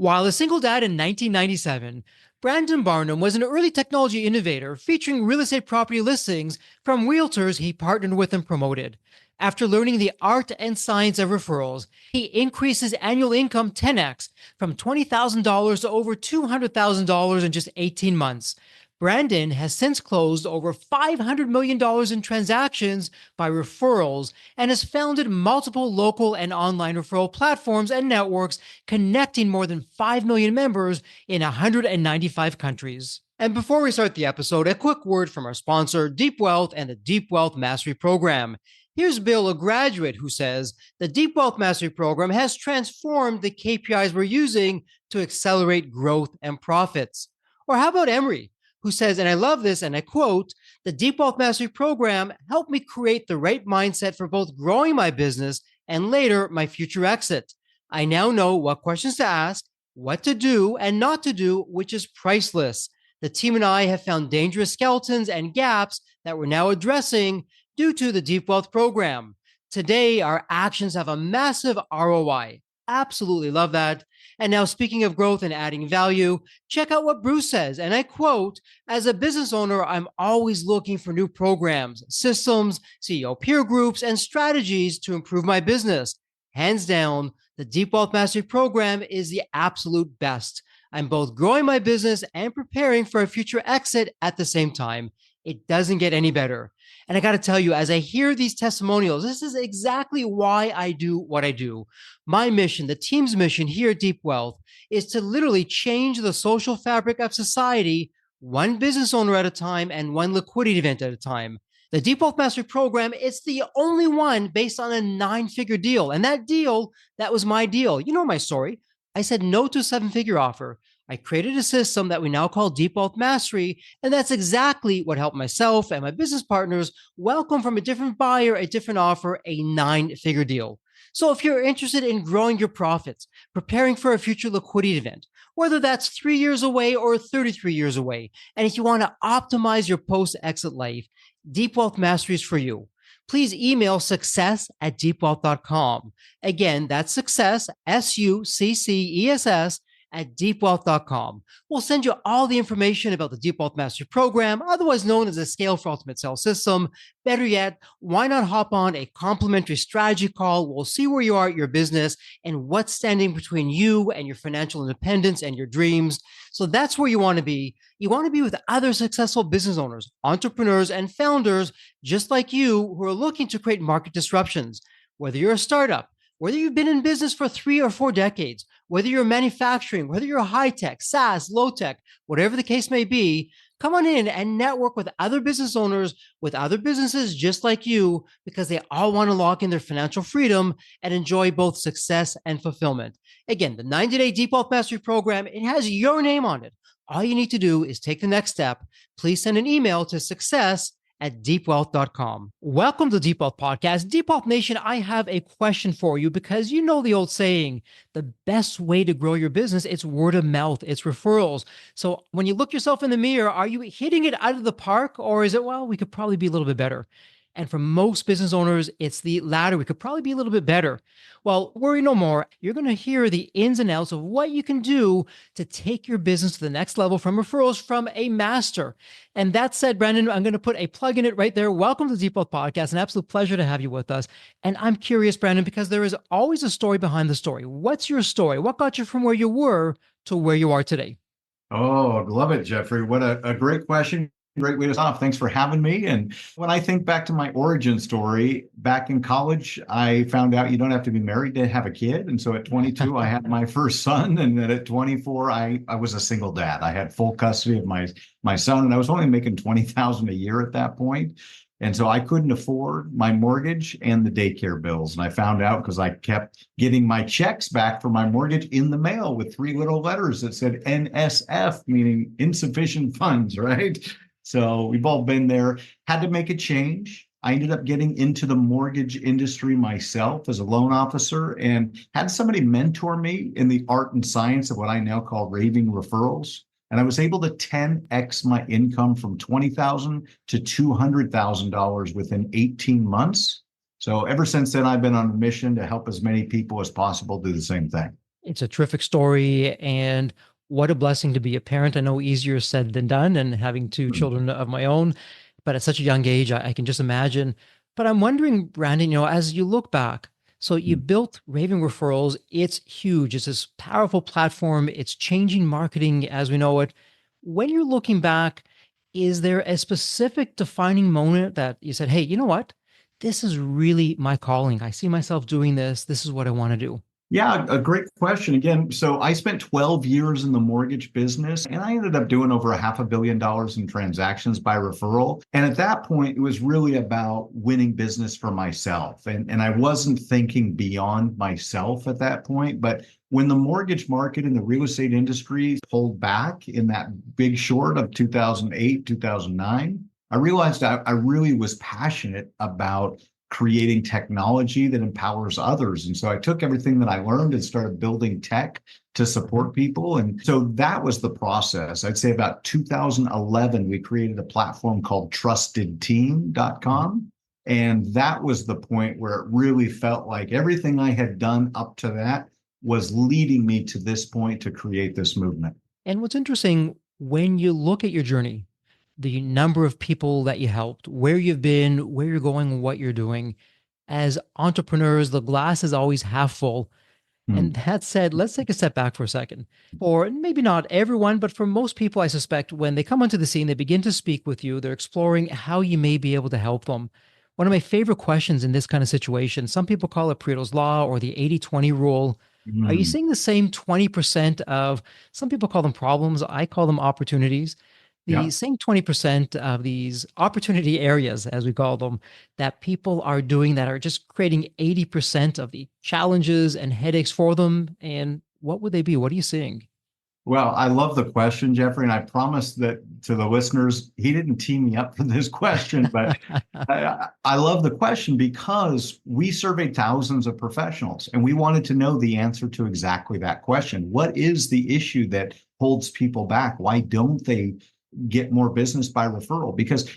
While a single dad in 1997, Brandon Barnum was an early technology innovator featuring real estate property listings from realtors he partnered with and promoted. After learning the art and science of referrals, he increased his annual income 10x from $20,000 to over $200,000 in just 18 months. Brandon has since closed over $500 million in transactions by referrals and has founded multiple local and online referral platforms and networks connecting more than 5 million members in 195 countries. And before we start the episode, a quick word from our sponsor, Deep Wealth and the Deep Wealth Mastery Program. Here's Bill, a graduate, who says the Deep Wealth Mastery Program has transformed the KPIs we're using to accelerate growth and profits. Or how about Emery, who says, and I love this, and I quote, the Deep Wealth Mastery Program helped me create the right mindset for both growing my business and later my future exit. I now know what questions to ask, what to do and not to do, which is priceless. The team and I have found dangerous skeletons and gaps that we're now addressing due to the Deep Wealth Program. Today, our actions have a massive ROI. Absolutely love that. And now, speaking of growth and adding value, check out what Bruce says. And I quote, as a business owner, I'm always looking for new programs, systems, CEO peer groups, and strategies to improve my business. Hands down, the Deep Wealth Mastery Program is the absolute best. I'm both growing my business and preparing for a future exit at the same time. It doesn't get any better. And I got to tell you, as I hear these testimonials, this is exactly why I do what I do. My mission, the team's mission here at Deep Wealth, is to literally change the social fabric of society, one business owner at a time and one liquidity event at a time. The Deep Wealth Mastery Program, it's the only one based on a 9-figure deal. And that deal, that was my deal. You know my story. I said no to a 7-figure offer. I created a system that we now call Deep Wealth Mastery, and that's exactly what helped myself and my business partners welcome from a different buyer, a different offer, a 9-figure deal. So if you're interested in growing your profits, preparing for a future liquidity event, whether that's 3 years away or 33 years away, and if you want to optimize your post-exit life, Deep Wealth Mastery is for you. Please email success@deepwealth.com. Again, that's success, SUCCESS, at deepwealth.com. We'll send you all the information about the Deep Wealth Mastery Program, otherwise known as the Scale for Ultimate Sales System. Better yet, why not hop on a complimentary strategy call? We'll see where you are at your business and what's standing between you and your financial independence and your dreams. So that's where you want to be. You want to be with other successful business owners, entrepreneurs, and founders just like you who are looking to create market disruptions. Whether you're a startup, whether you've been in business for 3 or 4 decades, whether you're manufacturing, whether you're high tech, SaaS, low tech, whatever the case may be, come on in and network with other business owners, with other businesses just like you, because they all want to lock in their financial freedom and enjoy both success and fulfillment. Again, the 90-day Deep Wealth Mastery Program, it has your name on it. All you need to do is take the next step. Please send an email to success@deepwealth.com. Welcome to the Deep Wealth Podcast. Deep Wealth Nation, I have a question for you because you know the old saying, the best way to grow your business, it's word of mouth, it's referrals. So when you look yourself in the mirror, are you hitting it out of the park, or is it, well, we could probably be a little bit better? And for most business owners, it's the latter. We could probably be a little bit better. Well, worry no more. You're going to hear the ins and outs of what you can do to take your business to the next level from referrals from a master. And that said, Brandon, I'm going to put a plug in it right there. Welcome to the Deep Wealth Podcast. An absolute pleasure to have you with us. And I'm curious, Brandon, because there is always a story behind the story. What's your story? What got you from where you were to where you are today? Oh, I love it, Jeffrey. What a great question. Great way to start off. Thanks for having me. And when I think back to my origin story, back in college, I found out you don't have to be married to have a kid. And so at 22, I had my first son. And then at 24, I was a single dad. I had full custody of my son, and I was only making $20,000 a year at that point. And so I couldn't afford my mortgage and the daycare bills. And I found out because I kept getting my checks back for my mortgage in the mail with 3 little letters that said NSF, meaning insufficient funds, right? So we've all been there, had to make a change. I ended up getting into the mortgage industry myself as a loan officer and had somebody mentor me in the art and science of what I now call raving referrals. And I was able to 10x my income from $20,000 to $200,000 within 18 months. So ever since then, I've been on a mission to help as many people as possible do the same thing. It's a terrific story. And what a blessing to be a parent. I know easier said than done, and having two Hmm. children of my own, but at such a young age, I can just imagine. But I'm wondering, Brandon, as you look back, so you built Raving Referrals. It's huge. It's this powerful platform. It's changing marketing as we know it. When you're looking back, is there a specific defining moment that you said, hey, you know what? This is really my calling. I see myself doing this. This is what I want to do. Yeah, a great question. Again, so I spent 12 years in the mortgage business and I ended up doing over $500 million in transactions by referral. And at that point, it was really about winning business for myself. And I wasn't thinking beyond myself at that point. But when the mortgage market and the real estate industry pulled back in that big short of 2008, 2009, I realized I really was passionate about creating technology that empowers others. And so I took everything that I learned and started building tech to support people. And so that was the process. I'd say about 2011, we created a platform called Mhm. trustedteam.com. And that was the point where it really felt like everything I had done up to that was leading me to this point to create this movement. And what's interesting, when you look at your journey, the number of people that you helped, where you've been, where you're going, what you're doing, as entrepreneurs, the glass is always half full. And Hmm. that said, let's take a step back for a second. For maybe not everyone, but for most people, I suspect when they come onto the scene, they begin to speak with you, they're exploring how you may be able to help them. One of my favorite questions in this kind of situation, some people call it Pareto's Law or the 80-20 rule. Are you Hmm. seeing the same 20% of, some people call them problems, I call them opportunities, the Yeah. same 20% of these opportunity areas, as we call them, that people are doing that are just creating 80% of the challenges and headaches for them? And what would they be? What are you seeing? Well, I love the question, Jeffrey, and I promise that to the listeners, he didn't tee me up for this question, but I love the question because we surveyed thousands of professionals and we wanted to know the answer to exactly that question. What is the issue that holds people back? Why don't they get more business by referral? Because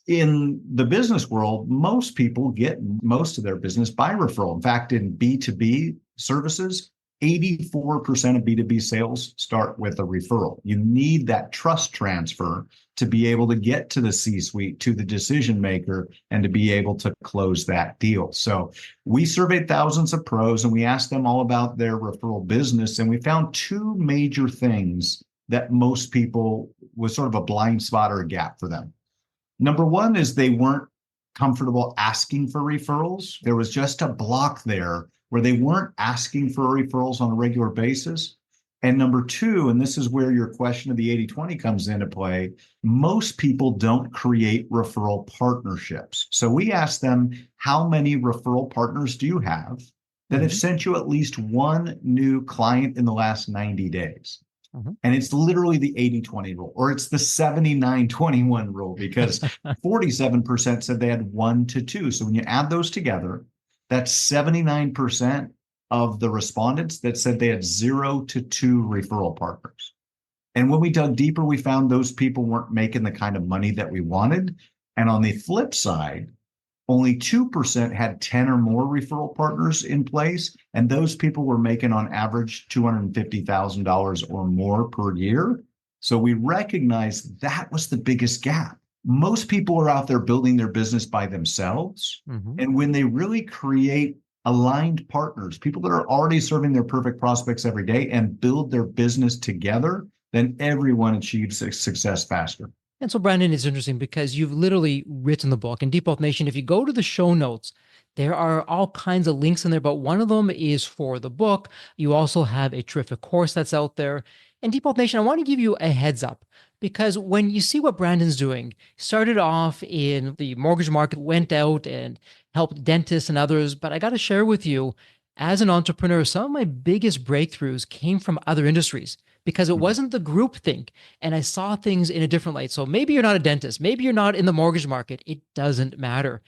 in the business world, most people get most of their business by referral. In fact, in B2B services, 84% of B2B sales start with a referral. You need that trust transfer to be able to get to the C suite, to the decision maker, and to be able to close that deal. So we surveyed thousands of pros and we asked them all about their referral business. And we found two major things that most people was sort of a blind spot or a gap for them. Number one is they weren't comfortable asking for referrals. There was just a block there where they weren't asking for referrals on a regular basis. And number two, and this is where your question of the 80-20 comes into play, most people don't create referral partnerships. So we asked them, how many referral partners do you have that have Mhm, sent you at least one new client in the last 90 days? mhm. And it's literally the 80-20 rule, or it's the 79-21 rule, because 47% said they had one to two. So when you add those together, that's 79% of the respondents that said they had 0 to 2 referral partners. And when we dug deeper, we found those people weren't making the kind of money that we wanted. And on the flip side, only 2% had 10 or more referral partners in place. And those people were making on average $250,000 or more per year. So we recognized that was the biggest gap. Most people are out there building their business by themselves. Mhm. And when they really create aligned partners, people that are already serving their perfect prospects every day and build their business together, then everyone achieves success faster. And so, Brandon, it's interesting because you've literally written the book. And Deep Wealth Nation, if you go to the show notes, there are all kinds of links in there, but one of them is for the book. You also have a terrific course that's out there. And Deep Wealth Nation, I want to give you a heads up because when you see what Brandon's doing, started off in the mortgage market, went out and helped dentists and others. But I got to share with you, as an entrepreneur, some of my biggest breakthroughs came from other industries because it wasn't the group think, and I saw things in a different light. So maybe you're not a dentist, maybe you're not in the mortgage market. It doesn't matter.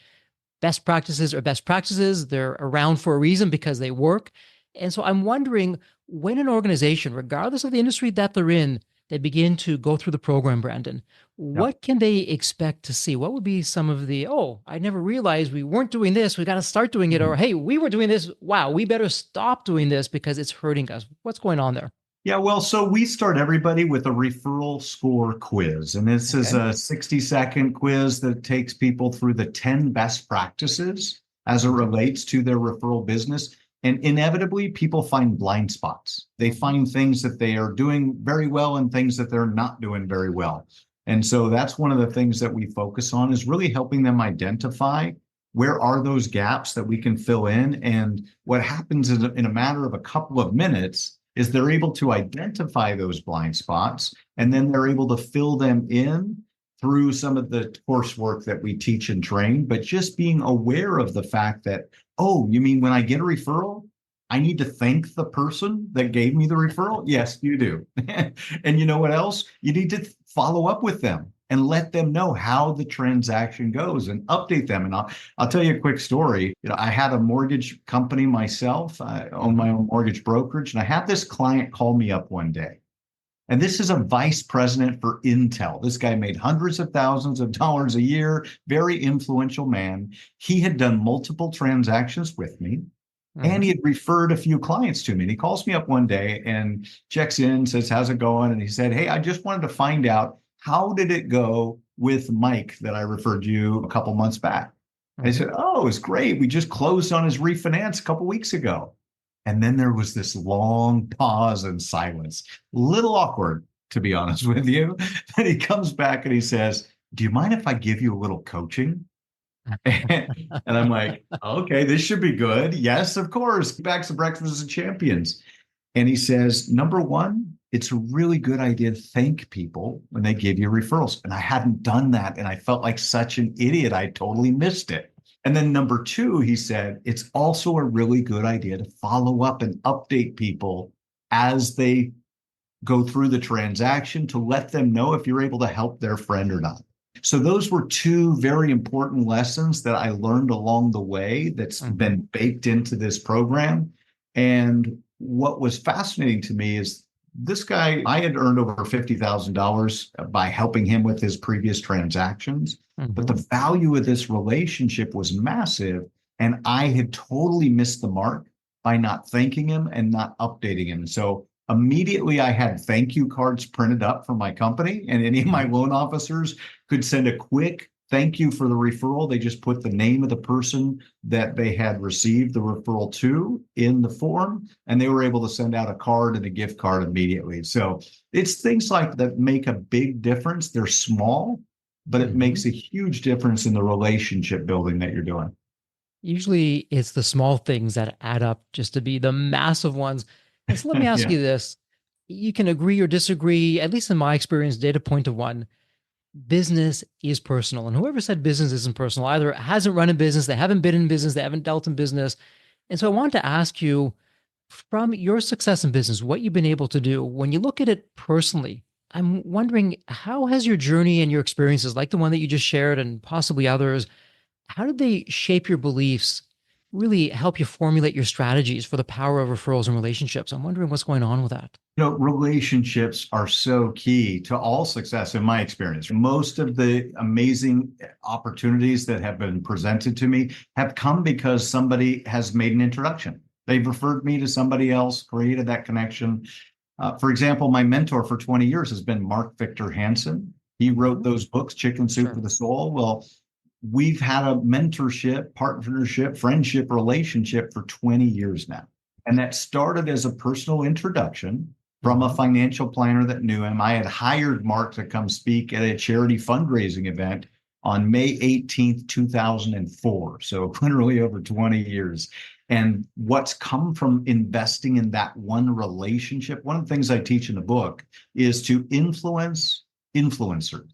Best practices are best practices. They're around for a reason because they work. And so I'm wondering, when an organization, regardless of the industry that they're in, they begin to go through the program, Brandon, Yeah. what can they expect to see? What would be some of the, oh, I never realized we weren't doing this. We got to start doing it. Or, hey, we were doing this. Wow, we better stop doing this because it's hurting us. What's going on there? Yeah, well, so we start everybody with a referral score quiz. And this is Okay. a 60-second quiz that takes people through the 10 best practices as it Mhm. relates to their referral business. And inevitably, people find blind spots. They find things that they are doing very well and things that they're not doing very well. And so that's one of the things that we focus on is really helping them identify where are those gaps that we can fill in. And what happens is in a matter of a couple of minutes, is they're able to identify those blind spots and then they're able to fill them in through some of the coursework that we teach and train. But just being aware of the fact that, oh, you mean when I get a referral, I need to thank the person that gave me the referral? Yes, you do. And you know what else? You need to follow up with them and let them know how the transaction goes and update them. And I'll tell you a quick story. I had a mortgage company myself. I own my own mortgage brokerage, and I had this client call me up one day. And this is a vice president for Intel. This guy made hundreds of thousands of dollars a year, very influential man. He had done multiple transactions with me. And he Mhm. had referred a few clients to me. And he calls me up one day and checks in, says, how's it going? And he said, hey, I just wanted to find out, how did it go with Mike that I referred you a couple months back? And I Mhm. said, oh, it's great. We just closed on his refinance a couple weeks ago. And then there was this long pause and silence, little awkward, to be honest with you. And he comes back and he says, do you mind if I give you a little coaching? And I'm like, okay, this should be good. Yes, of course. Back to Breakfast of Champions. And he says, number one, it's a really good idea to thank people when they give you referrals. And I hadn't done that. And I felt like such an idiot. I totally missed it. And then number two, he said, it's also a really good idea to follow up and update people as they go through the transaction to let them know if you're able to help their friend or not. So those were two very important lessons that I learned along the way that's been Mhm. baked into this program. And what was fascinating to me is this guy, I had earned over $50,000 by helping him with his previous transactions, but Mhm. the value of this relationship was massive. And I had totally missed the mark by not thanking him and not updating him. So immediately I had thank you cards printed up for my company, and any of my Mhm. loan officers could send a quick thank you for the referral. They just put the name of the person that they had received the referral to in the form, and they were able to send out a card and a gift card immediately. So it's things like that make a big difference. They're small, but it makes Mhm. a huge difference in the relationship building that you're doing. Usually it's the small things that add up just to be the massive ones. And so let me ask Yeah. you this. You can agree or disagree, at least in my experience, data point to one. Business is personal. And whoever said business isn't personal either hasn't run a business, they haven't been in business, they haven't dealt in business. And so I wanted to ask you from your success in business, what you've been able to do, when you look at it personally, I'm wondering how has your journey and your experiences, like the one that you just shared and possibly others, how did they shape your beliefs, really help you formulate your strategies for the power of referrals and relationships? I'm wondering what's going on with that. Relationships are so key to all success in my experience. Most of the amazing opportunities that have been presented to me have come because somebody has made an introduction. They've referred me to somebody else, created that connection. For example, my mentor for 20 years has been Mark Victor Hansen. He wrote Mhm. those books, Chicken Soup for Sure. the Soul. Well, we've had a mentorship, partnership, friendship relationship for 20 years now. And that started as a personal introduction from a Mhm. financial planner that knew him. I had hired Mark to come speak at a charity fundraising event on May 18th, 2004. So literally over 20 years. And what's come from investing in that one relationship, one of the things I teach in the book is to influence influencers.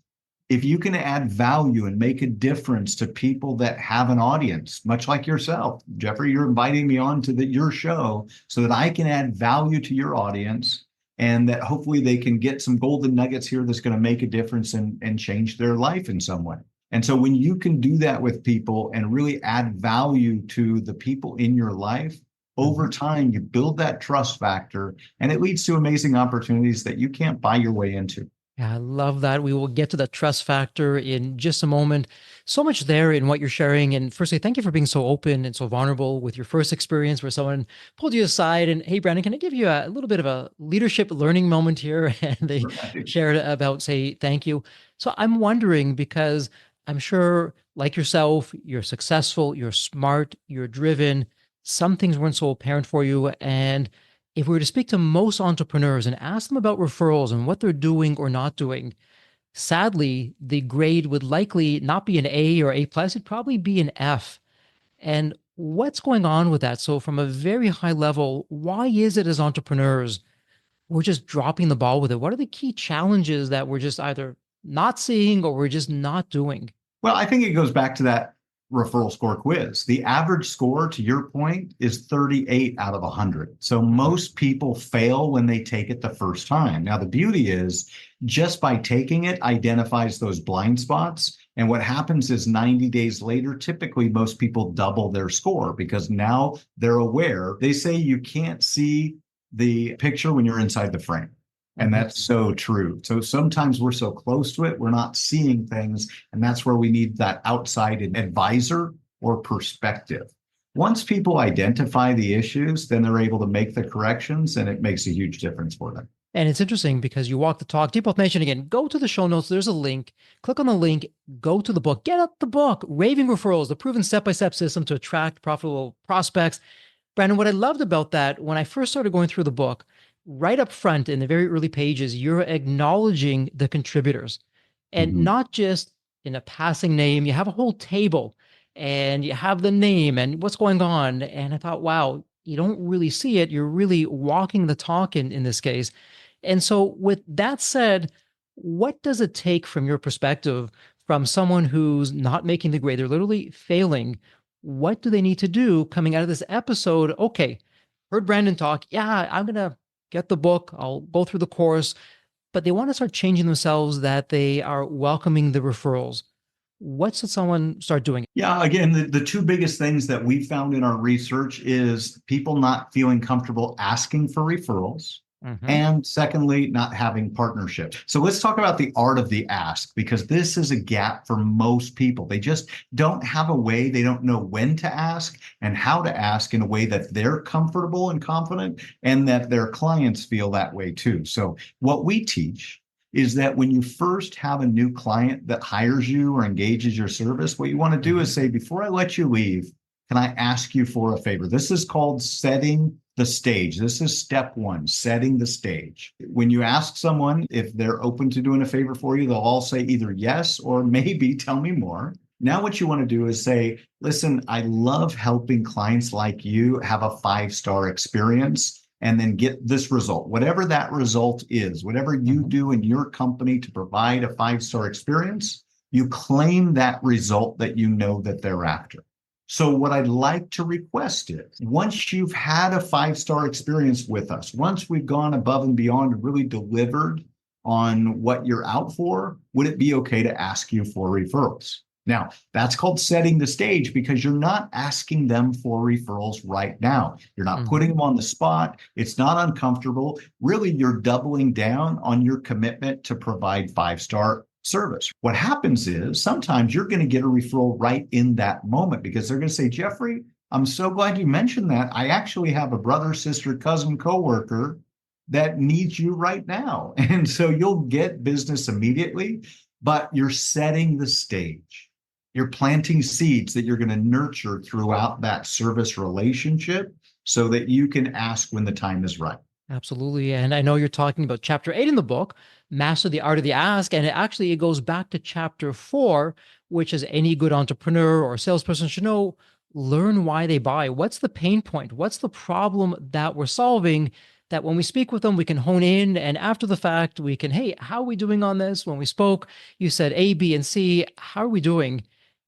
If you can add value and make a difference to people that have an audience, much like yourself, Jeffrey, you're inviting me on to your show so that I can add value to your audience and that hopefully they can get some golden nuggets here that's going to make a difference and change their life in some way. And so when you can do that with people and really add value to the people in your life, Over time, you build that trust factor, and it leads to amazing opportunities that you can't buy your way into. Yeah, I love that. We will get to the trust factor in just a moment. So much there in what you're sharing. And firstly, thank you for being so open and so vulnerable with your first experience where someone pulled you aside and, hey, Brandon, can I give you a little bit of a leadership learning moment here? And they Right. shared about, say, thank you. So I'm wondering because I'm sure, like yourself, you're successful, you're smart, you're driven. Some things weren't so apparent for you. And if we were to speak to most entrepreneurs and ask them about referrals and what they're doing or not doing, sadly, the grade would likely not be an A or A plus, it'd probably be an F. And what's going on with that? So, from a very high level, why is it as entrepreneurs we're just dropping the ball with it? What are the key challenges that we're just either not seeing or we're just not doing? Well, I think it goes back to that referral score quiz. The average score, to your point, is 38 out of 100. So most people fail when they take it the first time. Now, the beauty is just by taking it identifies those blind spots. And what happens is 90 days later, typically most people double their score because now they're aware. They say you can't see the picture when you're inside the frame. And Mhm. that's so true. So sometimes we're so close to it, we're not seeing things. And that's where we need that outside advisor or perspective. Once people identify the issues, then they're able to make the corrections and it makes a huge difference for them. And it's interesting because you walk the talk. You both mentioned again, go to the show notes. There's a link. Click on the link, go to the book, get up the book, Raving Referrals, the proven step by step system to attract profitable prospects. Brandon, what I loved about that when I first started going through the book, right up front in the very early pages, you're acknowledging the contributors and Mhm. not just in a passing name. You have a whole table and you have the name and what's going on. And I thought, wow, you don't really see it. You're really walking the talk in this case. And so, with that said, what does it take from your perspective from someone who's not making the grade? They're literally failing. What do they need to do coming out of this episode? Okay, heard Brandon talk. Yeah, I'm going to get the book. I'll go through the course, but they want to start changing themselves that they are welcoming the referrals. What should someone start doing? Yeah, again, the two biggest things that we found in our research is people not feeling comfortable asking for referrals. Hmm. And secondly, not having partnership. So let's talk about the art of the ask, because this is a gap for most people. They just don't have a way, they don't know when to ask and how to ask in a way that they're comfortable and confident and that their clients feel that way too. So what we teach is that when you first have a new client that hires you or engages your service, what you want to do Hmm. is say, before I let you leave, can I ask you for a favor? This is called setting the stage. This is step one, setting the stage. When you ask someone if they're open to doing a favor for you, they'll all say either yes or maybe tell me more. Now, what you want to do is say, listen, I love helping clients like you have a 5-star experience and then get this result, whatever that result is, whatever you Hmm. do in your company to provide a 5-star experience, you claim that result that you know that they're after. So, what I'd like to request is once you've had a 5-star experience with us, once we've gone above and beyond and really delivered on what you're out for, would it be okay to ask you for referrals? Now, that's called setting the stage because you're not asking them for referrals right now. You're not putting Hmm. them on the spot. It's not uncomfortable. Really, you're doubling down on your commitment to provide 5-star service. What happens is sometimes you're going to get a referral right in that moment because they're going to say, Jeffrey, I'm so glad you mentioned that. I actually have a brother, sister, cousin, coworker that needs you right now. And so you'll get business immediately, but you're setting the stage. You're planting seeds that you're going to nurture throughout that service relationship so that you can ask when the time is right. Absolutely. And I know you're talking about chapter 8 in the book, Master the Art of the Ask. And it goes back to chapter 4, which is any good entrepreneur or salesperson should know, learn why they buy. What's the pain point? What's the problem that we're solving? That when we speak with them, we can hone in. And after the fact, we can, hey, how are we doing on this? When we spoke, you said A, B, and C. How are we doing?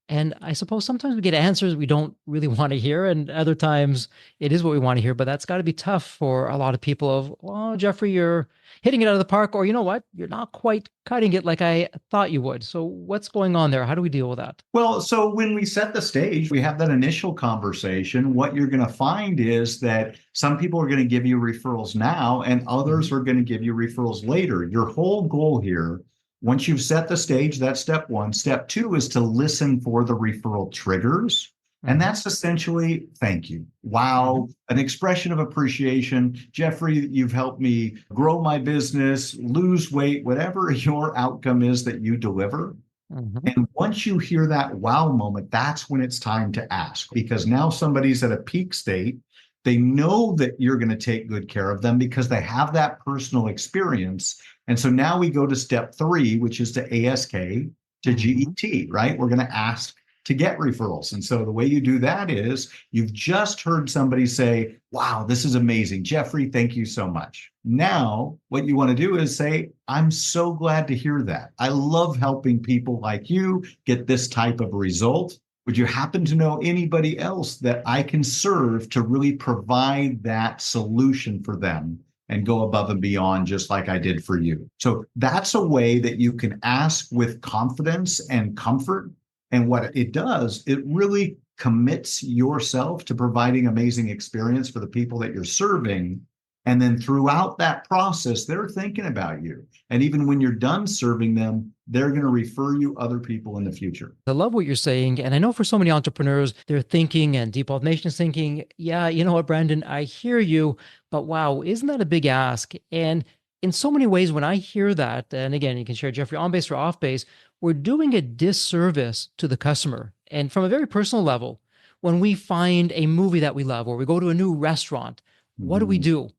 And I suppose sometimes we get answers we don't really want to hear, and other times it is what we want to hear. But that's got to be tough for a lot of people. Of, well, Jeffrey, you're hitting it out of the park, or you know what, you're not quite cutting it like I thought you would. So what's going on there? How do we deal with that? Well, so when we set the stage, we have that initial conversation. What you're going to find is that some people are going to give you referrals now, and others Mhm. are going to give you referrals later. Your whole goal here, once you've set the stage, that's step one. Step two is to listen for the referral triggers. And Mhm. that's essentially thank you. Mhm. Wow, an expression of appreciation. Jeffrey, you've helped me grow my business, lose weight, whatever your outcome is that you deliver. Mhm. And once you hear that wow moment, that's when it's time to ask because now somebody's at a peak state. They know that you're going to take good care of them because they have that personal experience. And so now we go to step three, which is to ASK to Mhm. GET, right? We're going to ask to get referrals. And so the way you do that is you've just heard somebody say, wow, this is amazing. Jeffrey, thank you so much. Now, what you want to do is say, I'm so glad to hear that. I love helping people like you get this type of result. Would you happen to know anybody else that I can serve to really provide that solution for them and go above and beyond just like I did for you? So that's a way that you can ask with confidence and comfort. And what it does, it really commits yourself to providing amazing experience for the people that you're serving. And then throughout that process, they're thinking about you. And even when you're done serving them, they're going to refer you other people in the future. I love what you're saying. And I know for so many entrepreneurs, they're thinking, and Deep Wealth Nation is thinking, yeah, you know what, Brandon, I hear you, but wow, isn't that a big ask? And in so many ways, when I hear that, and again, you can share Jeffrey on base or off base, we're doing a disservice to the customer. And from a very personal level, when we find a movie that we love or we go to a new restaurant, what Mhm. do?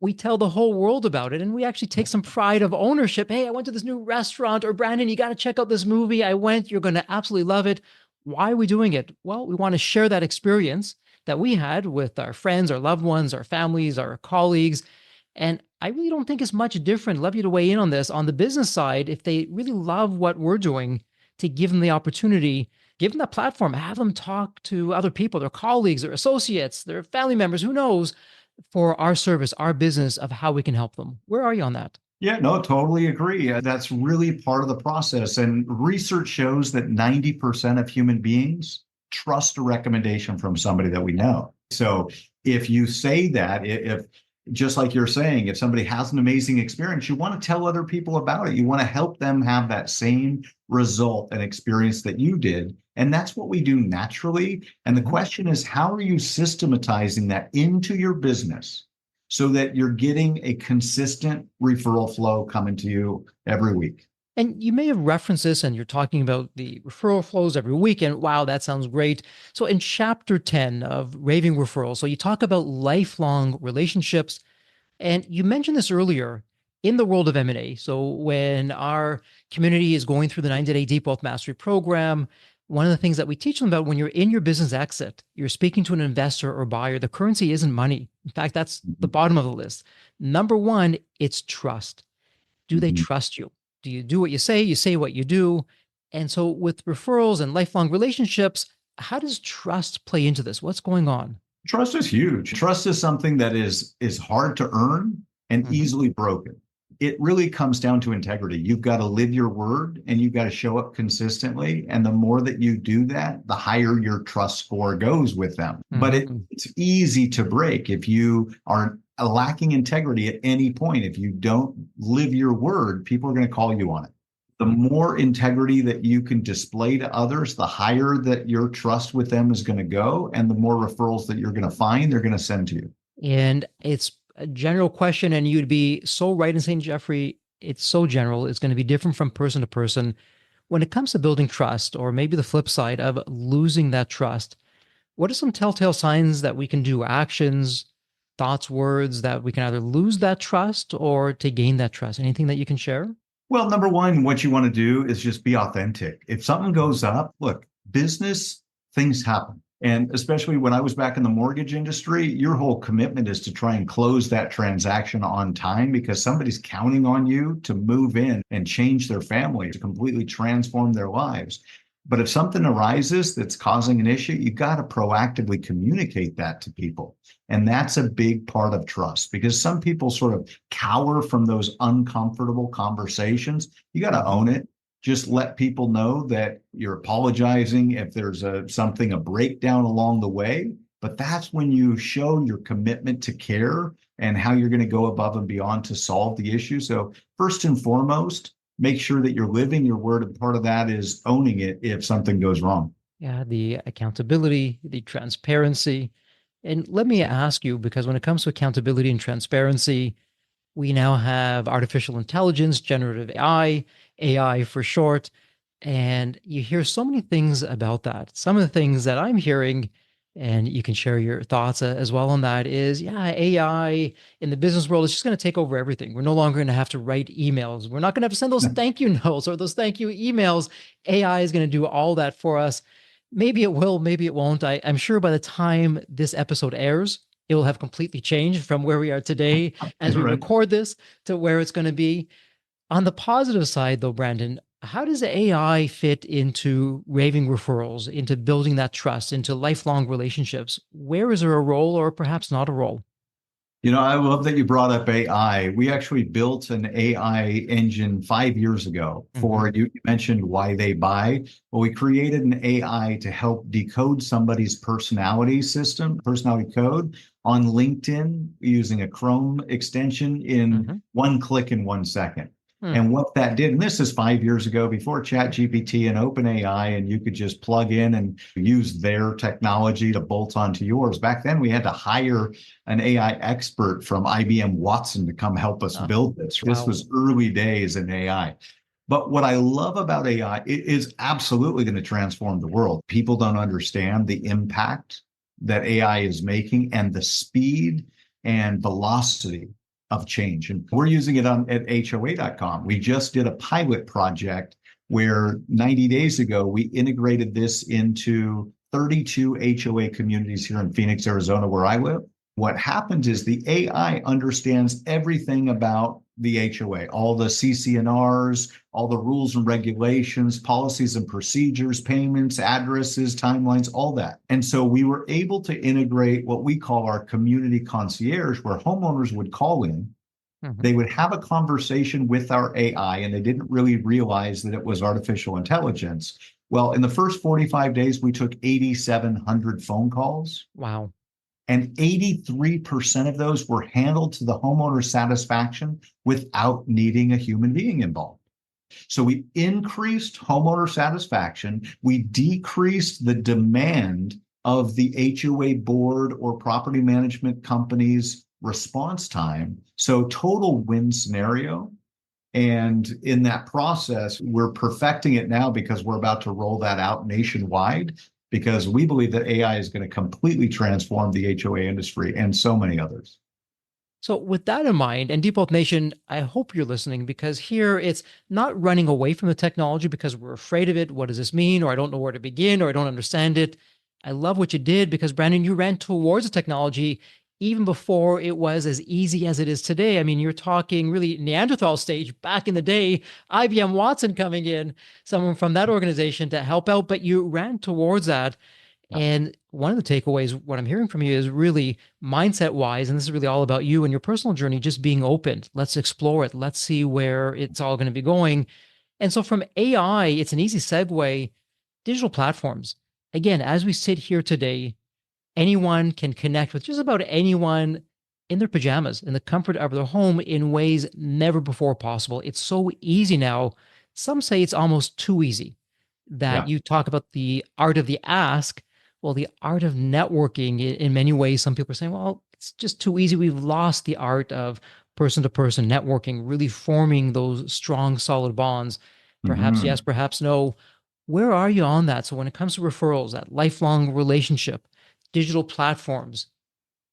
We tell the whole world about it, and we actually take some pride of ownership. Hey, I went to this new restaurant, or Brandon, you got to check out this movie. I went, you're going to absolutely love it. Why are we doing it? Well, we want to share that experience that we had with our friends, our loved ones, our families, our colleagues. And I really don't think it's much different. Love you to weigh in on this. On the business side, if they really love what we're doing, to give them the opportunity, give them that platform, have them talk to other people, their colleagues, their associates, their family members, who knows, for our service, our business, of how we can help them. Where are you on that? Yeah, no, totally agree. That's really part of the process. And research shows that 90% of human beings trust a recommendation from somebody that we know. So if you say that, if just like you're saying, if somebody has an amazing experience, you want to tell other people about it. You want to help them have that same result and experience that you did. And that's what we do naturally. And the Mhm. question is, how are you systematizing that into your business so that you're getting a consistent referral flow coming to you every week? And you may have referenced this and you're talking about the referral flows every week. And wow, that sounds great. So, in chapter 10 of Raving Referral, so you talk about lifelong relationships. And you mentioned this earlier in the world of M&A. So when our community is going through the 90-day Deep Wealth Mastery program, one of the things that we teach them about when you're in your business exit, you're speaking to an investor or buyer, the currency isn't money. In fact, that's the Mhm. bottom of the list. Number one, it's trust. Do they Mhm. trust you? Do you do what you say what you do? And so with referrals and lifelong relationships, how does trust play into this? What's going on? Trust is huge. Trust is something that is hard to earn and Mhm. easily broken. It really comes down to integrity. You've got to live your word and you've got to show up consistently. And the more that you do that, the higher your trust score goes with them. But Mhm. it's easy to break if you are lacking integrity at any point. If you don't live your word, people are going to call you on it. The more integrity that you can display to others, the higher that your trust with them is going to go, and the more referrals that you're going to find, they're going to send to you. And it's a general question, and you'd be so right in saying, Jeffrey, it's so general. It's going to be different from person to person. When it comes to building trust, or maybe the flip side of losing that trust, what are some telltale signs that we can do, actions, thoughts, words that we can either lose that trust or to gain that trust? Anything that you can share? Well, number one, what you want to do is just be authentic. If something goes up, look, business things happen. And especially when I was back in the mortgage industry, your whole commitment is to try and close that transaction on time because somebody's counting on you to move in and change their family, to completely transform their lives. But if something arises that's causing an issue, you got to proactively communicate that to people. And that's a big part of trust because some people sort of cower from those uncomfortable conversations. You got to own it. Just let people know that you're apologizing if there's a breakdown along the way. But that's when you show your commitment to care and how you're going to go above and beyond to solve the issue. So first and foremost, make sure that you're living your word. And part of that is owning it if something goes wrong. Yeah, the accountability, the transparency. And let me ask you, because when it comes to accountability and transparency, we now have artificial intelligence, generative AI, AI for short, and you hear so many things about that. Some of the things that I'm hearing, and you can share your thoughts as well on that, is yeah, AI in the business world is just going to take over everything. We're no longer going to have to write emails. We're not going to have to send those thank you notes or those thank you emails. AI is going to do all that for us. Maybe it will, maybe it won't. I'm sure by the time this episode airs, it will have completely changed from where we are today as we Right. record this to where it's going to be. On the positive side, though, Brandon, how does AI fit into raving referrals, into building that trust, into lifelong relationships? Where is there a role or perhaps not a role? I love that you brought up AI. We actually built an AI engine 5 years ago Hmm. for you mentioned why they buy. Well, we created an AI to help decode somebody's personality code on LinkedIn using a Chrome extension in Hmm. one click in 1 second. Hmm. And what that did, and this is 5 years ago before ChatGPT and OpenAI, and you could just plug in and use their technology to bolt onto yours. Back then, we had to hire an AI expert from IBM Watson to come help us Ah, build this. This wow. was early days in AI. But what I love about AI, it is absolutely going to transform the world. People don't understand the impact that AI is making and the speed and velocity of change. And we're using it at HOA.com. We just did a pilot project where 90 days ago, we integrated this into 32 HOA communities here in Phoenix, Arizona, where I live. What happens is the AI understands everything about the HOA, all the CCNRs, all the rules and regulations, policies and procedures, payments, addresses, timelines, all that. And so we were able to integrate what we call our community concierge, where homeowners would call in. Hmm. They would have a conversation with our AI, and they didn't really realize that it was artificial intelligence. Well, in the first 45 days, we took 8,700 phone calls. Wow. And 83% of those were handled to the homeowner's satisfaction without needing a human being involved. So we increased homeowner satisfaction. We decreased the demand of the HOA board or property management company's response time. So total win scenario. And in that process, we're perfecting it now because we're about to roll that out nationwide because we believe that AI is going to completely transform the HOA industry and so many others. So, with that in mind, and Deep Health Nation, I hope you're listening because here it's not running away from the technology because we're afraid of it. What does this mean? Or I don't know where to begin, or I don't understand it. I love what you did because, Brandon, you ran towards the technology even before it was as easy as it is today. I mean, you're talking really Neanderthal stage back in the day, IBM Watson coming in, someone from that organization to help out, but you ran towards that. Yeah. And one of the takeaways, what I'm hearing from you is really mindset wise, and this is really all about you and your personal journey, just being open. Let's explore it. Let's see where it's all going to be going. And so from AI, it's an easy segue. Digital platforms. Again, as we sit here today, anyone can connect with just about anyone in their pajamas, in the comfort of their home in ways never before possible. It's so easy now. Some say it's almost too easy that Yeah. you talk about the art of the ask. Well, the art of networking in many ways, some people are saying, well, it's just too easy. We've lost the art of person to person networking, really forming those strong, solid bonds. Perhaps Mm-hmm. yes, perhaps no. Where are you on that? So when it comes to referrals, that lifelong relationship, digital platforms,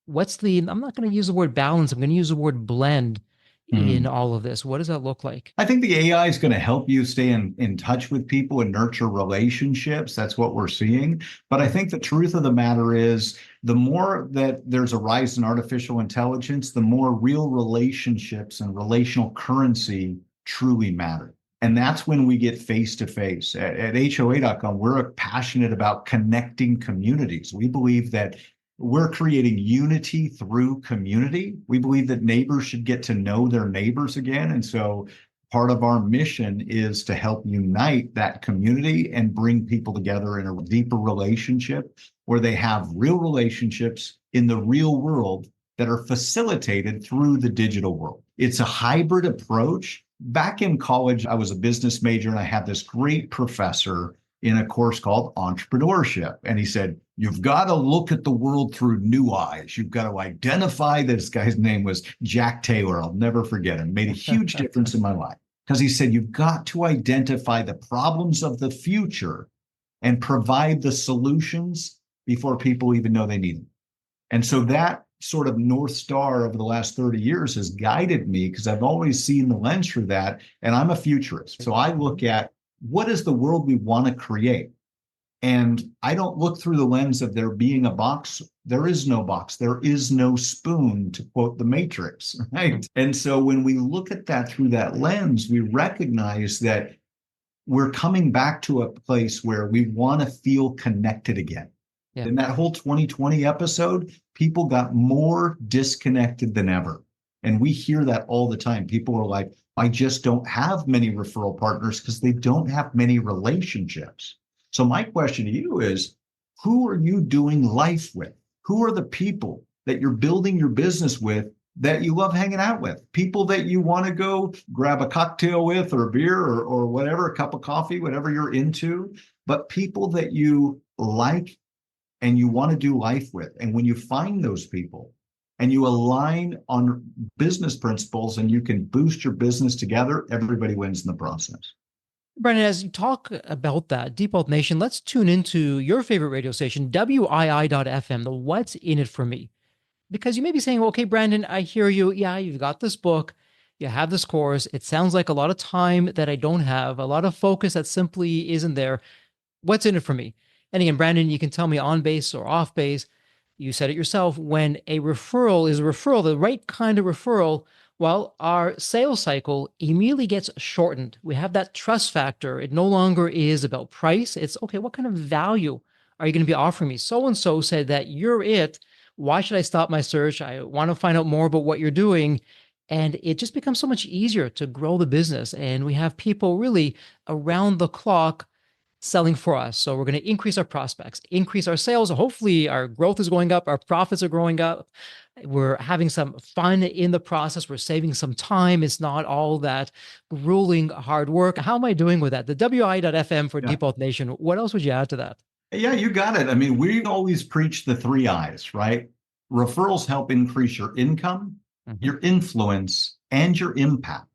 I'm not going to use the word balance. I'm going to use the word blend in Mm-hmm. all of this. What does that look like? I think the AI is going to help you stay in touch with people and nurture relationships. That's what we're seeing. But I think the truth of the matter is the more that there's a rise in artificial intelligence, the more real relationships and relational currency truly matter. And that's when we get face to face. At HOA.com, we're passionate about connecting communities. We believe that we're creating unity through community. We believe that neighbors should get to know their neighbors again. And so part of our mission is to help unite that community and bring people together in a deeper relationship where they have real relationships in the real world that are facilitated through the digital world. It's a hybrid approach. Back in college, I was a business major and I had this great professor in a course called entrepreneurship. And he said, you've got to look at the world through new eyes. You've got to identify. This guy's name was Jack Taylor. I'll never forget him. Made a huge difference in my life because he said, you've got to identify the problems of the future and provide the solutions before people even know they need them. And so that sort of North Star over the last 30 years has guided me because I've always seen the lens through that. And I'm a futurist. So I look at what is the world we want to create? And I don't look through the lens of there being a box. There is no box. There is no spoon, to quote the Matrix, right? And so when we look at that through that lens, we recognize that we're coming back to a place where we want to feel connected again. Yeah. In that whole 2020 episode, people got more disconnected than ever. And we hear that all the time. People are like, I just don't have many referral partners because they don't have many relationships. So my question to you is, who are you doing life with? Who are the people that you're building your business with that you love hanging out with? People that you want to go grab a cocktail with or a beer or whatever, a cup of coffee, whatever you're into, but people that you like and you want to do life with. And when you find those people and you align on business principles and you can boost your business together, everybody wins in the process. Brandon, as you talk about that, Deep Wealth Nation, let's tune into your favorite radio station, WII.FM, the What's in It for Me. Because you may be saying, well, okay, Brandon, I hear you. Yeah, you've got this book. You have this course. It sounds like a lot of time that I don't have, a lot of focus that simply isn't there. What's in it for me? And again, Brandon, you can tell me on base or off base. You said it yourself. When a referral is a referral, the right kind of referral, well, our sales cycle immediately gets shortened. We have that trust factor. It no longer is about price. It's, okay, what kind of value are you going to be offering me? So-and-so said that you're it. Why should I stop my search? I want to find out more about what you're doing. And it just becomes so much easier to grow the business. And we have people really around the clock selling for us. So we're going to increase our prospects, increase our sales. Hopefully our growth is going up. Our profits are growing up. We're having some fun in the process. We're saving some time. It's not all that grueling hard work. How am I doing with that? The WI.FM for Deep Wealth Nation. What else would you add to that? Yeah, you got it. I mean, we always preach the 3 I's, right? Referrals help increase your income, your influence, and your impact.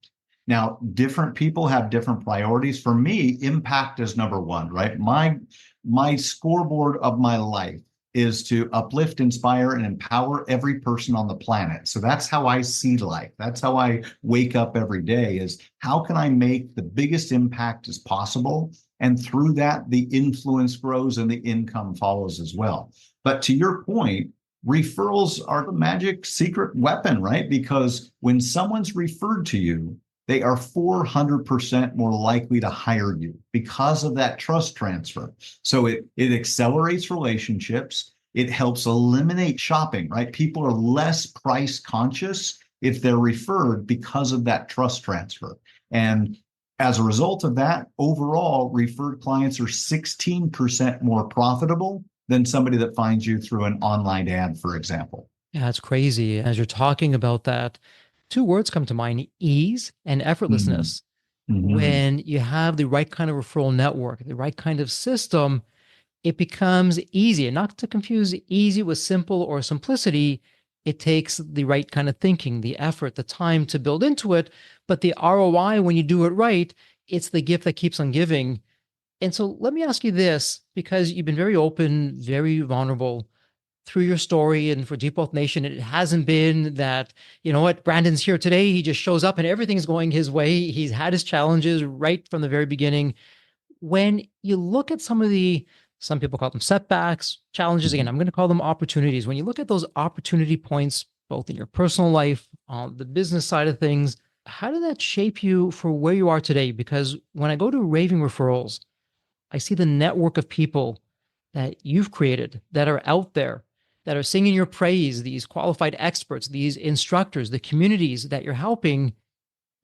Now, different people have different priorities. For me, impact is number 1, right? My scoreboard of my life is to uplift, inspire, and empower every person on the planet. So that's how I see life. That's how I wake up every day, is how can I make the biggest impact as possible? And through that, the influence grows and the income follows as well. But to your point, referrals are the magic secret weapon, right? Because when someone's referred to you, they are 400% more likely to hire you because of that trust transfer. So it accelerates relationships. It helps eliminate shopping, right? People are less price conscious if they're referred because of that trust transfer. And as a result of that, overall, referred clients are 16% more profitable than somebody that finds you through an online ad, for example. Yeah, it's crazy. As you're talking about that, 2 words come to mind: ease and effortlessness. When you have the right kind of referral network, the right kind of system, it becomes easy. And not to confuse easy with simple or simplicity, it takes the right kind of thinking, the effort, the time to build into it. But the ROI, when you do it right, it's the gift that keeps on giving. And so let me ask you this, because you've been very open, very vulnerable through your story. And for Deep Wealth Nation, it hasn't been that, you know what, Brandon's here today. He just shows up and everything's going his way. He's had his challenges right from the very beginning. When you look at some people call them setbacks, challenges. Again, I'm going to call them opportunities. When you look at those opportunity points, both in your personal life, on the business side of things, How did that shape you for where you are today? Because when I go to Raving Referrals, I see the network of people that you've created that are out there that are singing your praise, these qualified experts, these instructors, the communities that you're helping.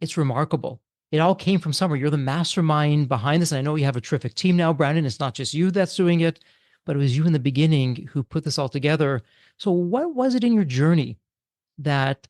It's remarkable. It all came from somewhere. You're the mastermind behind this. And I know you have a terrific team now, Brandon. It's not just you that's doing it, but it was you in the beginning who put this all together. So, what was it in your journey that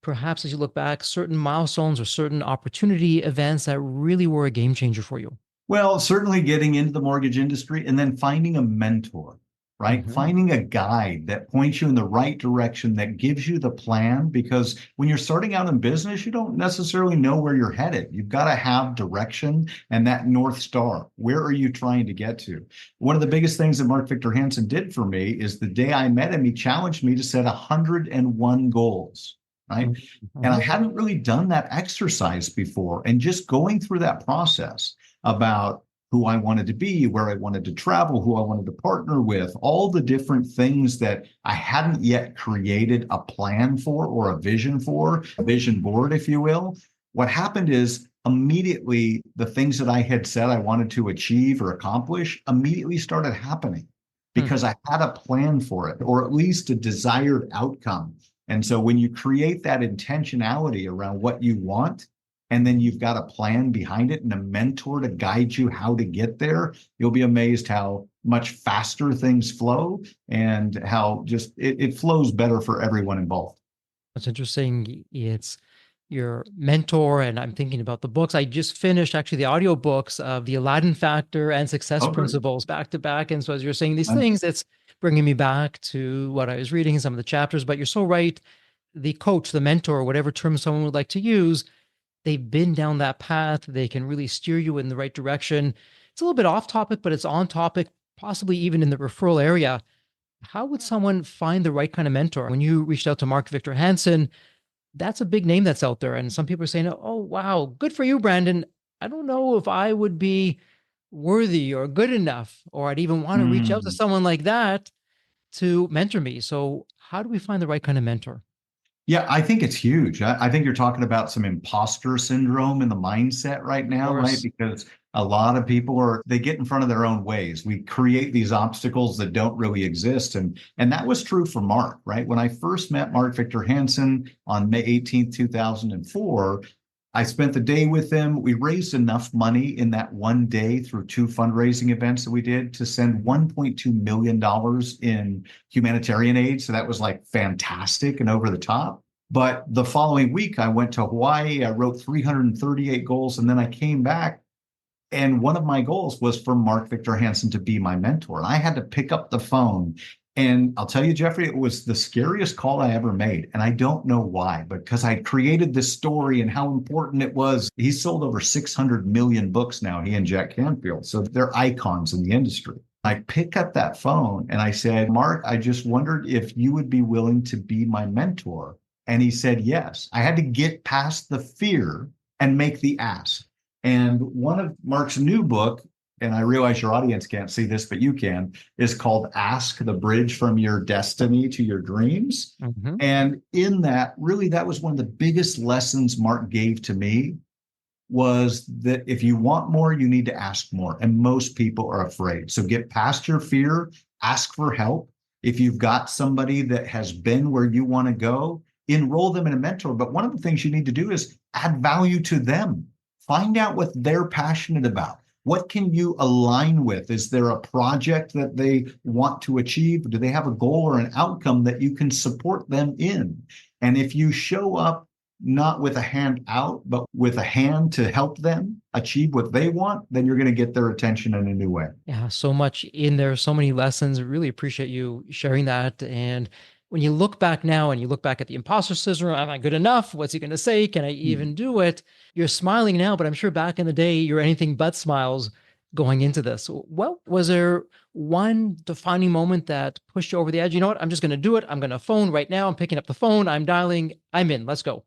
perhaps as you look back, certain milestones or certain opportunity events that really were a game changer for you? Well, certainly getting into the mortgage industry and then finding a mentor, right? Mhm. Finding a guide that points you in the right direction, that gives you the plan. Because when you're starting out in business, you don't necessarily know where you're headed. You've got to have direction and that North Star. Where are you trying to get to? One of the biggest things that Mark Victor Hansen did for me is the day I met him, he challenged me to set 101 goals. Right. And I Mhm. hadn't really done that exercise before. And just going through that process about who I wanted to be, where I wanted to travel, who I wanted to partner with, all the different things that I hadn't yet created a plan for or a vision for, a vision board, if you will. What happened is immediately the things that I had said I wanted to achieve or accomplish immediately started happening Hmm. because I had a plan for it, or at least a desired outcome. And so when you create that intentionality around what you want, and then you've got a plan behind it and a mentor to guide you how to get there, you'll be amazed how much faster things flow and how just it flows better for everyone involved. That's interesting. It's your mentor, and I'm thinking about the books. I just finished actually the audiobooks of The Aladdin Factor and Success Oh, great. Principles back to back. And so as you're saying these things, it's bringing me back to what I was reading in some of the chapters. But you're so right. The coach, the mentor, whatever term someone would like to use, they've been down that path. They can really steer you in the right direction. It's a little bit off topic, but it's on topic, possibly even in the referral area. How would someone find the right kind of mentor? When you reached out to Mark Victor Hansen, that's a big name that's out there. And some people are saying, oh, wow, good for you, Brandon. I don't know if I would be worthy or good enough, or I'd even want to reach out to Mm. someone like that to mentor me. So, how do we find the right kind of mentor? Yeah, I think it's huge. I think you're talking about some imposter syndrome in the mindset right Of now, right? course. Because a lot of people they get in front of their own ways. We create these obstacles that don't really exist. And that was true for Mark, right? When I first met Mark Victor Hansen on May 18th, 2004, I spent the day with him. We raised enough money in that one day through two fundraising events that we did to send $1.2 million in humanitarian aid. So that was like fantastic and over the top. But the following week, I went to Hawaii. I wrote 338 goals, and then I came back. And one of my goals was for Mark Victor Hansen to be my mentor. And I had to pick up the phone. And I'll tell you, Jeffrey, it was the scariest call I ever made. And I don't know why, because I created this story and how important it was. He's sold over 600 million books now, he and Jack Canfield. So they're icons in the industry. I pick up that phone and I said, Mark, I just wondered if you would be willing to be my mentor. And he said, yes. I had to get past the fear and make the ask. And one of Mark's new book, and I realize your audience can't see this, but you can, is called Ask: The Bridge from Your Destiny to Your Dreams. Hmm. And in that, really, that was one of the biggest lessons Mark gave to me was that if you want more, you need to ask more. And most people are afraid. So get past your fear, ask for help. If you've got somebody that has been where you want to go, enroll them in a mentor. But one of the things you need to do is add value to them. Find out what they're passionate about. What can you align with? Is there a project that they want to achieve? Do they have a goal or an outcome that you can support them in? And if you show up not with a hand out, but with a hand to help them achieve what they want, then you're going to get their attention in a new way. Yeah, so much in there, so many lessons. Really appreciate you sharing that. And when you look back now and you look back at the imposter syndrome, am I good enough? What's he going to say? Can I Hmm. even do it? You're smiling now, but I'm sure back in the day, you're anything but smiles going into this. What was there one defining moment that pushed you over the edge? You know what? I'm just going to do it. I'm going to phone right now. I'm picking up the phone. I'm dialing. I'm in. Let's go.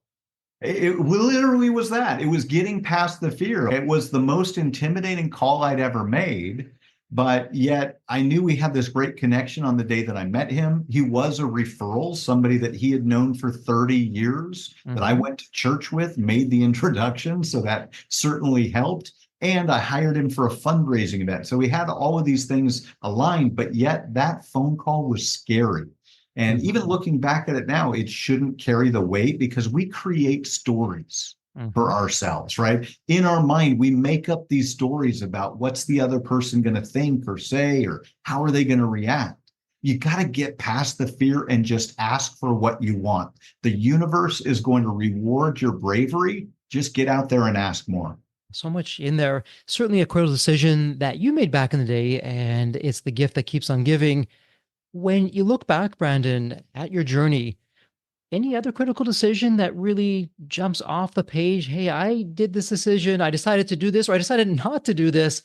It literally was that. It was getting past the fear. It was the most intimidating call I'd ever made. But yet I knew we had this great connection on the day that I met him. He was a referral, somebody that he had known for 30 years that I Hmm. went to church with, made the introduction. So that certainly helped. And I hired him for a fundraising event. So we had all of these things aligned, but yet that phone call was scary. And even Hmm. looking back at it now, it shouldn't carry the weight because we create stories for Hmm. ourselves, right? In our mind, we make up these stories about what's the other person going to think or say, or how are they going to react. You got to get past the fear and just ask for what you want. The universe is going to reward your bravery. Just get out there and ask more. So much in there. Certainly a critical decision that you made back in the day, and it's the gift that keeps on giving. When you look back, Brandon, at your journey, any other critical decision that really jumps off the page? Hey, I did this decision. I decided to do this, or I decided not to do this.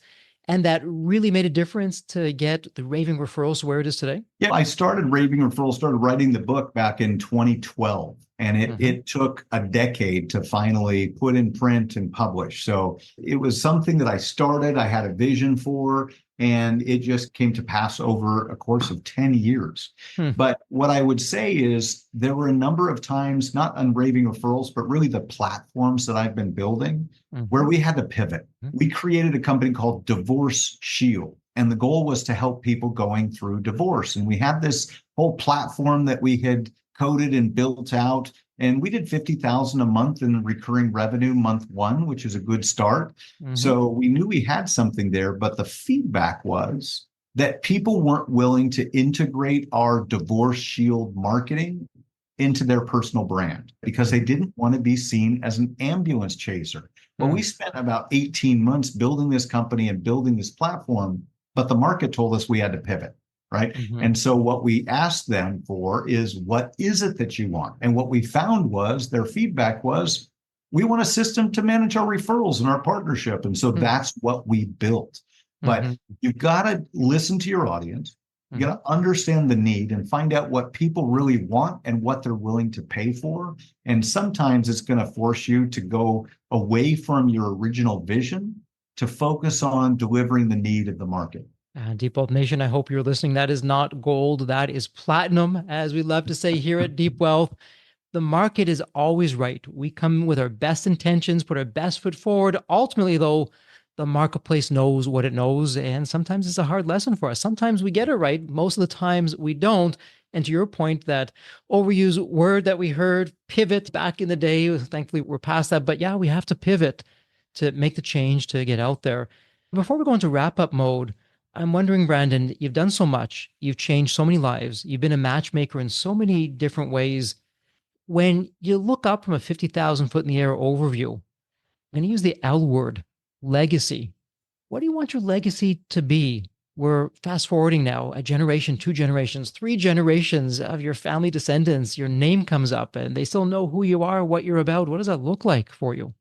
And that really made a difference to get the Raving Referrals to where it is today. Yeah, I started Raving Referral, started writing the book back in 2012, and it, Hmm. it took a decade to finally put in print and publish. So it was something that I started, I had a vision for, and it just came to pass over a course of 10 years. Hmm. But what I would say is there were a number of times, not on Raving Referrals, but really the platforms that I've been building where Hmm. we had to pivot. We created a company called Divorce Shield. And the goal was to help people going through divorce. And we had this whole platform that we had coded and built out. And we did 50,000 a month in recurring revenue month one, which is a good start. Hmm. So we knew we had something there, but the feedback was that people weren't willing to integrate our Divorce Shield marketing into their personal brand because they didn't want to be seen as an ambulance chaser. Well, Hmm. we spent about 18 months building this company and building this platform, but the market told us we had to pivot, right? Hmm. And so what we asked them for is, what is it that you want? And what we found was their feedback was, we want a system to manage our referrals and our partnership. And so Hmm. that's what we built. But Hmm. you've got to listen to your audience. You Hmm. got to understand the need and find out what people really want and what they're willing to pay for. And sometimes it's going to force you to go away from your original vision to focus on delivering the need of the market. Deep Wealth Nation, I hope you're listening. That is not gold. That is platinum, as we love to say here at Deep Wealth. The market is always right. We come with our best intentions, put our best foot forward. Ultimately, though, the marketplace knows what it knows. And sometimes it's a hard lesson for us. Sometimes we get it right. Most of the times we don't. And to your point, that overused word that we heard, pivot back in the day, thankfully we're past that. But yeah, we have to pivot to make the change to get out there. Before we go into wrap up mode, I'm wondering, Brandon, you've done so much. You've changed so many lives. You've been a matchmaker in so many different ways. When you look up from a 50,000 foot in the air overview, I'm going to use the L word, legacy. What do you want your legacy to be? We're fast forwarding now a generation, two generations, three generations of your family descendants. Your name comes up and they still know who you are, what you're about. What does that look like for you?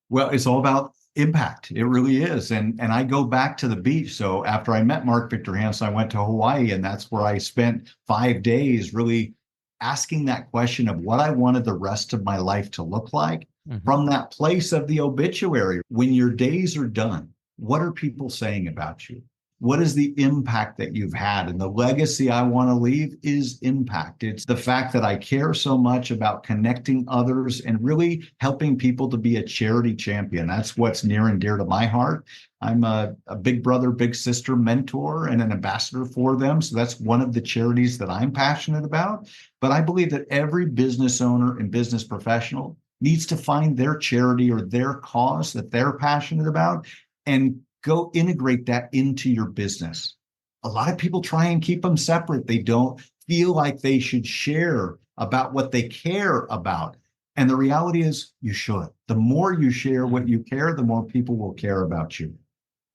Well, it's all about impact. It really is. And I go back to the beach. So after I met Mark Victor Hansen, I went to Hawaii, and that's where I spent 5 days really asking that question of what I wanted the rest of my life to look like Hmm. from that place of the obituary. When your days are done, what are people saying about you? What is the impact that you've had? And the legacy I want to leave is impact. It's the fact that I care so much about connecting others and really helping people to be a charity champion. That's what's near and dear to my heart. I'm a big brother, big sister mentor and an ambassador for them. So that's one of the charities that I'm passionate about. But I believe that every business owner and business professional needs to find their charity or their cause that they're passionate about and go integrate that into your business. A lot of people try and keep them separate. They don't feel like they should share about what they care about. And the reality is, you should. The more you share what you care, the more people will care about you.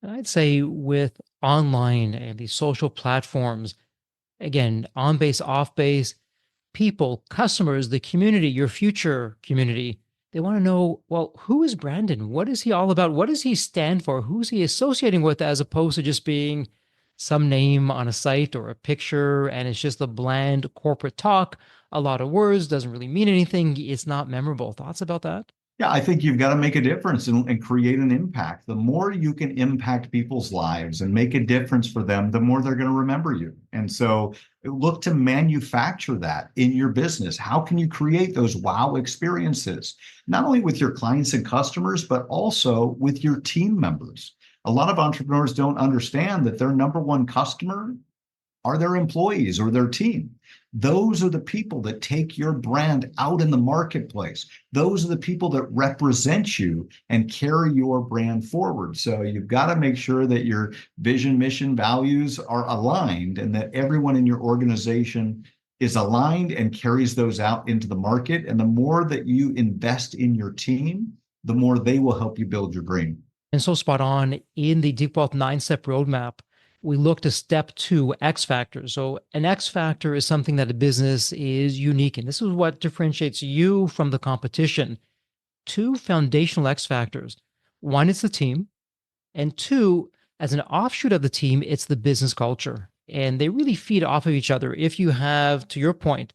And I'd say with online and these social platforms, again, on base, off base, people, customers, the community, your future community, they want to know, well, who is Brandon? What is he all about? What does he stand for? Who's he associating with, as opposed to just being some name on a site or a picture and it's just a bland corporate talk, a lot of words, doesn't really mean anything. It's not memorable. Thoughts about that? Yeah, I think you've got to make a difference and create an impact. The more you can impact people's lives and make a difference for them, the more they're going to remember you. And so look to manufacture that in your business. How can you create those wow experiences, not only with your clients and customers, but also with your team members? A lot of entrepreneurs don't understand that their number one customer are their employees or their team. Those are the people that take your brand out in the marketplace. Those are the people that represent you and carry your brand forward. So you've got to make sure that your vision, mission, values are aligned and that everyone in your organization is aligned and carries those out into the market. And the more that you invest in your team, the more they will help you build your dream. And so spot on in the Deep Wealth 9-step roadmap, we look to step two, X factors. So an X factor is something that a business is unique in. This is what differentiates you from the competition. Two foundational X factors. One is the team, and two, as an offshoot of the team, it's the business culture. And they really feed off of each other. If you have, to your point,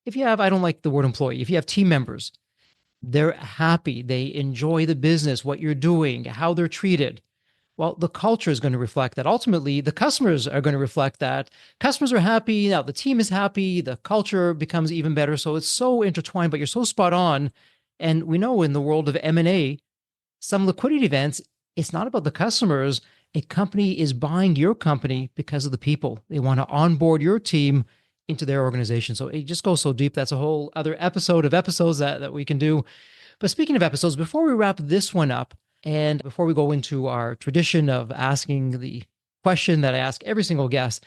if you have, I don't like the word employee, if you have team members, they're happy, they enjoy the business, what you're doing, how they're treated. Well, the culture is going to reflect that. Ultimately, the customers are going to reflect that. Customers are happy. Now the team is happy. The culture becomes even better. So it's so intertwined, but you're so spot on. And we know in the world of M&A, some liquidity events, it's not about the customers. A company is buying your company because of the people. They want to onboard your team into their organization. So it just goes so deep. That's a whole other episode of episodes that we can do. But speaking of episodes, before we wrap this one up, and before we go into our tradition of asking the question that I ask every single guest,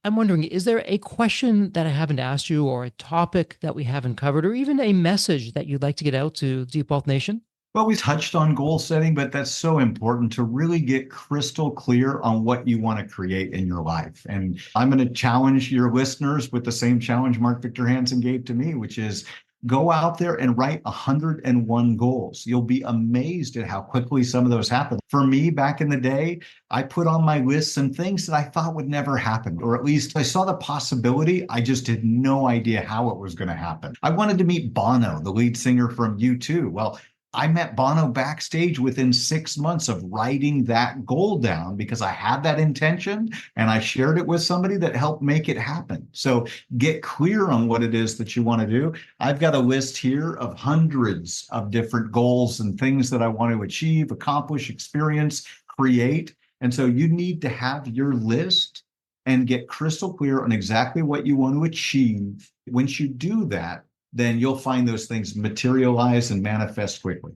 I'm wondering, is there a question that I haven't asked you or a topic that we haven't covered or even a message that you'd like to get out to Deep Wealth Nation? Well, we touched on goal setting, but that's so important to really get crystal clear on what you want to create in your life. And I'm going to challenge your listeners with the same challenge Mark Victor Hansen gave to me, which is go out there and write 101 goals. You'll be amazed at how quickly some of those happen. For me, back in the day, I put on my list some things that I thought would never happen, or at least I saw the possibility. I just had no idea how it was going to happen. I wanted to meet Bono, the lead singer from U2. Well, I met Bono backstage within 6 months of writing that goal down because I had that intention and I shared it with somebody that helped make it happen. So get clear on what it is that you want to do. I've got a list here of hundreds of different goals and things that I want to achieve, accomplish, experience, create. And so you need to have your list and get crystal clear on exactly what you want to achieve. Once you do that, then you'll find those things materialize and manifest quickly.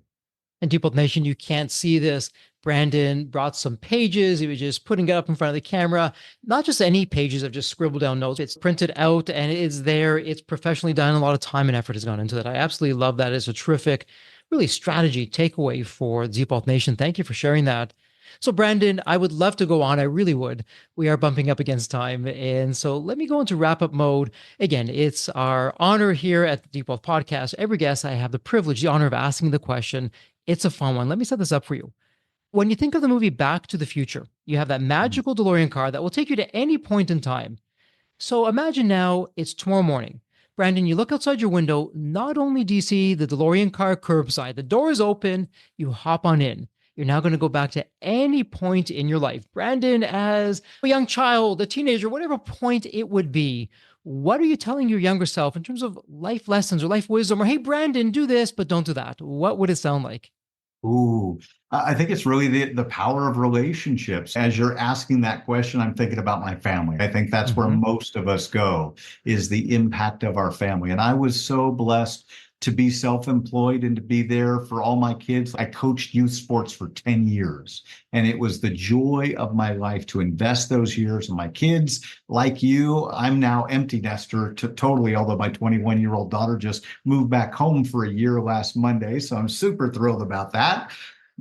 And Deep Wealth Nation, you can't see this. Brandon brought some pages. He was just putting it up in front of the camera. Not just any pages of just scribbled down notes. It's printed out and it's there. It's professionally done. A lot of time and effort has gone into that. I absolutely love that. It's a terrific, really strategy takeaway for Deep Wealth Nation. Thank you for sharing that. So, Brandon, I would love to go on. I really would. We are bumping up against time. And so let me go into wrap up mode. Again, it's our honor here at the Deep Wealth Podcast. Every guest, I have the privilege, the honor of asking the question. It's a fun one. Let me set this up for you. When you think of the movie Back to the Future, you have that magical DeLorean car that will take you to any point in time. So imagine now it's tomorrow morning. Brandon, you look outside your window. Not only do you see the DeLorean car curbside, the door is open, you hop on in. You're now going to go back to any point in your life. Brandon, as a young child, a teenager, whatever point it would be, what are you telling your younger self in terms of life lessons or life wisdom? Or, hey, Brandon, do this, but don't do that. What would it sound like? Ooh, I think it's really the power of relationships. As you're asking that question, I'm thinking about my family. I think that's where most of us go, is the impact of our family. And I was so blessed to be self-employed and to be there for all my kids. I coached youth sports for 10 years, and it was the joy of my life to invest those years in my kids. Like you, I'm now empty nester totally, although my 21-year-old daughter just moved back home for a year last Monday. So I'm super thrilled about that.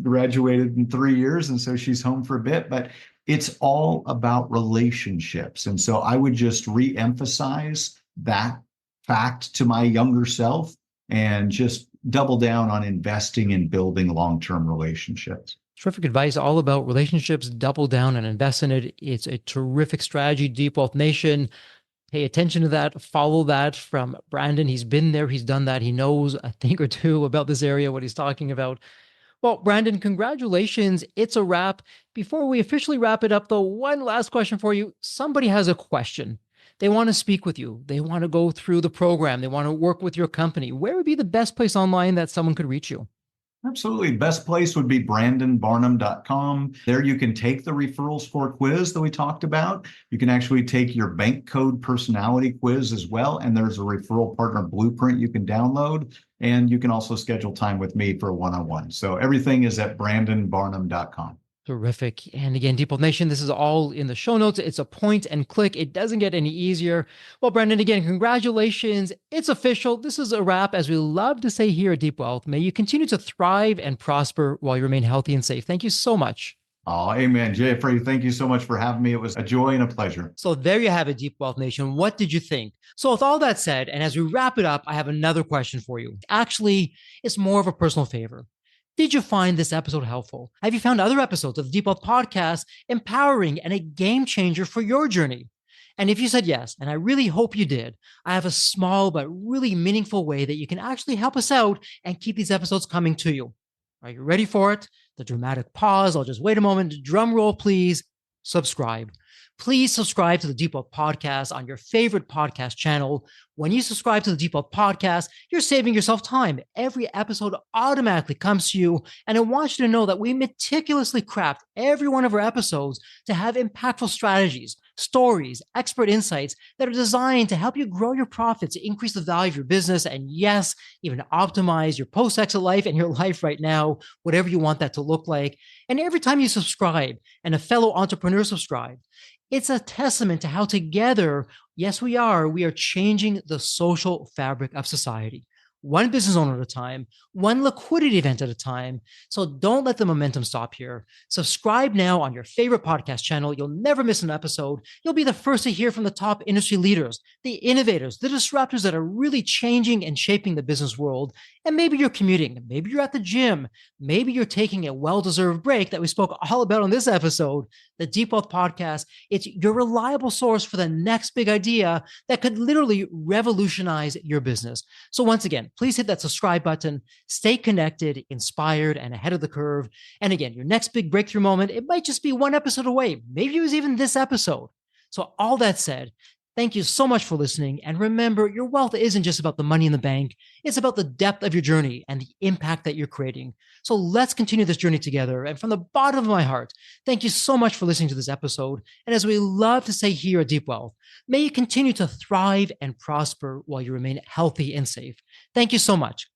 Graduated in 3 years, and so she's home for a bit. But it's all about relationships. And so I would just re-emphasize that fact to my younger self and just double down on investing in building long-term relationships. Terrific advice, all about relationships. Double down and invest in it. It's a terrific strategy. Deep Wealth Nation, Pay attention to that, follow that from Brandon. He's been there, he's done that. He knows a thing or two about this area, what he's talking about. Well, Brandon, congratulations. It's a wrap. Before we officially wrap it up, though, one last question for you. Somebody has a question. They want to speak with you. They want to go through the program. They want to work with your company. Where would be the best place online that someone could reach you? Absolutely. Best place would be brandonbarnum.com. There you can take the referral score quiz that we talked about. You can actually take your bank code personality quiz as well. And there's a referral partner blueprint you can download. And you can also schedule time with me for a one-on-one. So everything is at brandonbarnum.com. Terrific. And again, Deep Wealth Nation, this is all in the show notes. It's a point and click. It doesn't get any easier. Well, Brandon, again, congratulations. It's official. This is a wrap. As we love to say here at Deep Wealth, may you continue to thrive and prosper while you remain healthy and safe. Thank you so much. Oh, amen. Jeffrey, thank you so much for having me. It was a joy and a pleasure. So there you have it, Deep Wealth Nation. What did you think? So with all that said, and as we wrap it up, I have another question for you. Actually, it's more of a personal favor. Did you find this episode helpful? Have you found other episodes of the Deep Wealth Podcast empowering and a game changer for your journey? And if you said yes, and I really hope you did, I have a small but really meaningful way that you can actually help us out and keep these episodes coming to you. Are you ready for it? The dramatic pause. I'll just wait a moment. Drum roll, please. Subscribe. Please subscribe to the Deep Wealth Podcast on your favorite podcast channel. When you subscribe to the Deep Wealth Podcast, you're saving yourself time. Every episode automatically comes to you. And I want you to know that we meticulously craft every one of our episodes to have impactful strategies, stories, expert insights that are designed to help you grow your profits, increase the value of your business, and yes, even optimize your post-exit life and your life right now, whatever you want that to look like. And every time you subscribe and a fellow entrepreneur subscribes, it's a testament to how together, yes, we are changing the social fabric of society. One business owner at a time, one liquidity event at a time. So don't let the momentum stop here. Subscribe now on your favorite podcast channel. You'll never miss an episode. You'll be the first to hear from the top industry leaders, the innovators, the disruptors that are really changing and shaping the business world. And maybe you're commuting, maybe you're at the gym, maybe you're taking a well-deserved break that we spoke all about on this episode. The Deep Wealth Podcast, it's your reliable source for the next big idea that could literally revolutionize your business. So once again, please hit that subscribe button, stay connected, inspired, and ahead of the curve. And again, your next big breakthrough moment, it might just be one episode away. Maybe it was even this episode. So all that said, thank you so much for listening. And remember, your wealth isn't just about the money in the bank. It's about the depth of your journey and the impact that you're creating. So let's continue this journey together. And from the bottom of my heart, thank you so much for listening to this episode. And as we love to say here at Deep Wealth, may you continue to thrive and prosper while you remain healthy and safe. Thank you so much.